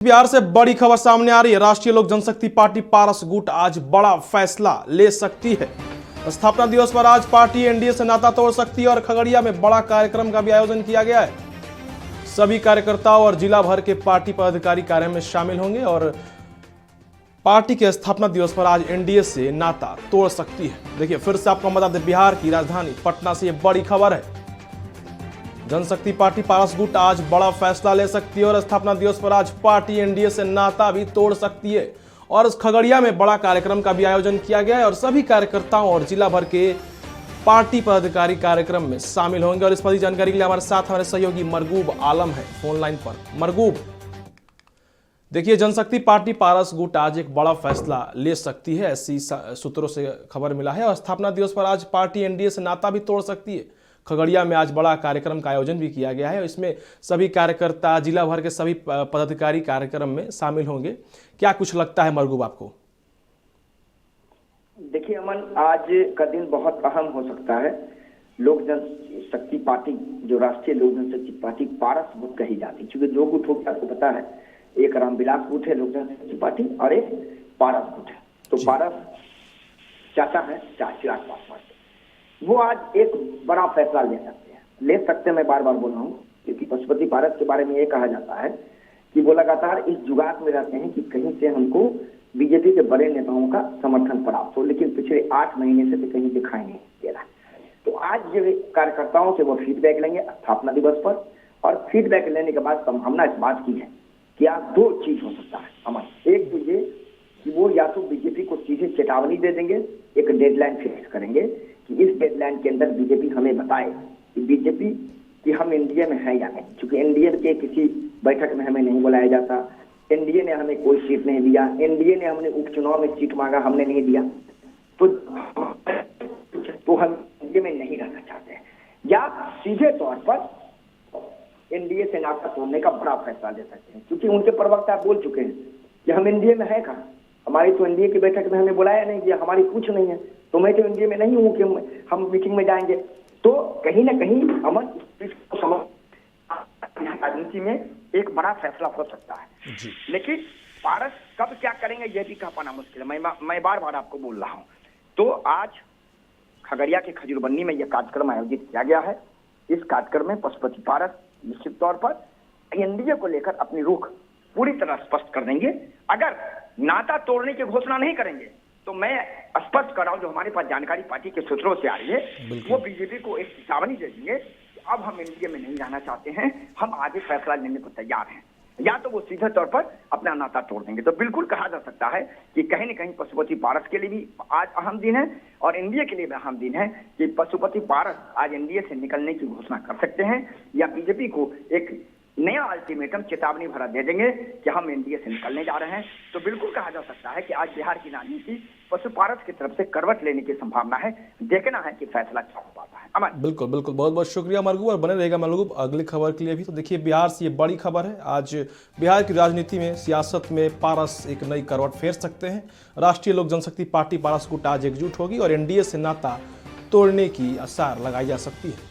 बिहार से बड़ी खबर सामने आ रही है। राष्ट्रीय लोक जनशक्ति पार्टी पारस गुट आज बड़ा फैसला ले सकती है। स्थापना दिवस पर आज पार्टी एनडीए से नाता तोड़ सकती है और खगड़िया में बड़ा कार्यक्रम का भी आयोजन किया गया है। सभी कार्यकर्ताओं और जिला भर के पार्टी पदाधिकारी कार्यक्रम में शामिल होंगे और पार्टी के स्थापना दिवस पर आज एनडीए से नाता तोड़ सकती है। देखिए, फिर से आपको बता दें, बिहार की राजधानी पटना से यह बड़ी खबर है। जनशक्ति पार्टी पारस गुट आज बड़ा फैसला ले सकती है और स्थापना दिवस पर आज पार्टी एनडीए से नाता भी तोड़ सकती है और इस खगड़िया में बड़ा कार्यक्रम का भी आयोजन किया गया है और सभी कार्यकर्ताओं और जिला भर के पार्टी पदाधिकारी कार्यक्रम में शामिल होंगे। और इस पर जानकारी के लिए हमारे साथ हमारे सहयोगी मरगूब आलम है फोन लाइन पर। मरगूब, देखिए, जनशक्ति पार्टी पारस गुट आज एक बड़ा फैसला ले सकती है, ऐसी सूत्रों से खबर मिला है और स्थापना दिवस पर आज पार्टी एनडीए से नाता भी तोड़ सकती है। खगड़िया में आज बड़ा कार्यक्रम का आयोजन भी किया गया है। इसमें सभी कार्यकर्ता, जिला भर के सभी पदाधिकारी कार्यक्रम में शामिल होंगे। क्या कुछ लगता है मरगूब आपको? देखिए अमन, आज का दिन बहुत अहम हो सकता है। लोक जनशक्ति पार्टी, जो राष्ट्रीय लोक जनशक्ति पार्टी पारस गुट कही जाती है, क्योंकि दो गुट हो गया, आपको पता है, एक रामविलास गुट है लोक जनशक्ति पार्टी और एक पारस गुट है। तो पारस चाचा है चिराग पासवान, वो आज एक बड़ा फैसला ले सकते हैं। मैं बार बार बोल रहा हूँ क्योंकि पशुपति पारस के बारे में ये कहा जाता है कि वो लगातार इस जुगात में रहते हैं कि कहीं से हमको बीजेपी के बड़े नेताओं का समर्थन प्राप्त हो, लेकिन पिछले 8 महीने से भी कहीं दिखाई नहीं दे रहा। तो आज ये कार्यकर्ताओं से वो फीडबैक लेंगे स्थापना दिवस पर और फीडबैक लेने के बाद संभावना इस बात की है कि आज 2 चीज हो सकता है अमन। एक तो ये कि वो या तो बीजेपी को सीधे चेतावनी दे देंगे, एक डेडलाइन फिक्स करेंगे कि इस डेडलाइन के अंदर बीजेपी हमें बताए कि बीजेपी कि हम एनडीए में है या नहीं, क्योंकि एनडीए के किसी बैठक में हमें नहीं बुलाया जाता, एनडीए ने हमें कोई सीट नहीं दिया, एनडीए ने हमने उपचुनाव में सीट मांगा, हमने नहीं दिया, तो हम एनडीए में नहीं रहना चाहते हैं, या सीधे तौर पर एनडीए से नाता तोड़ने का बड़ा फैसला ले सकते हैं। क्योंकि उनके प्रवक्ता बोल चुके हैं कि हम एनडीए में है कहाँ, हमारी तो एनडीए की बैठक में हमें बुलाया नहीं गया, हमारी पूछ नहीं है, तो मैं तो एनडीए में नहीं हूँ कि हम मीटिंग में जाएंगे। तो कहीं ना कहीं अमन राजनीति में एक बड़ा फैसला हो सकता है, लेकिन पारस कब क्या करेंगे यह भी कह पाना मुश्किल है। मैं बार बार आपको बोल रहा हूँ। तो आज खगड़िया के खजूरबन्नी में यह कार्यक्रम आयोजित किया गया है। इस कार्यक्रम में पशुपति पारस निश्चित तौर पर एनडीए को लेकर अपनी रुख पूरी तरह स्पष्ट कर देंगे। अगर नाता तोड़ने की घोषणा नहीं करेंगे तो मैं स्पष्ट कर रहा हूं, जो हमारे पास जानकारी पार्टी के सूत्रों से आ रही है, वो बीजेपी को एक चेतावनी दे देंगे कि अब हम एनडीए में नहीं रहना चाहते हैं, हम आगे फैसला लेने को तैयार हैं, या तो वो सीधे तौर पर अपना नाता तोड़ देंगे। तो बिल्कुल कहा जा सकता है कि कहीं न कहीं पशुपति पारस के लिए भी आज अहम दिन है और एनडीए के लिए भी अहम दिन है कि पशुपति पारस आज एनडीए से निकलने की घोषणा कर सकते हैं या बीजेपी को एक नया अल्टीमेटम चेतावनी भरा दे देंगे कि हम एनडीए से निकलने जा रहे हैं। तो बिल्कुल कहा जा सकता है कि आज बिहार की राजनीति पशु पारस की तरफ से करवट लेने की संभावना है। देखना है कि फैसला क्या हो पाता है। अमन, बिल्कुल बिल्कुल, बहुत बहुत शुक्रिया मरगूब, और बने रहेगा मरगूब अगली खबर के लिए भी। तो देखिए, बिहार से ये बड़ी खबर है। आज बिहार की राजनीति में, सियासत में पारस एक नई करवट फेर सकते हैं। राष्ट्रीय लोक जनशक्ति पार्टी पारस गुट आज एकजुट होगी और एनडीए से नाता तोड़ने की आसार लगाई जा सकती है।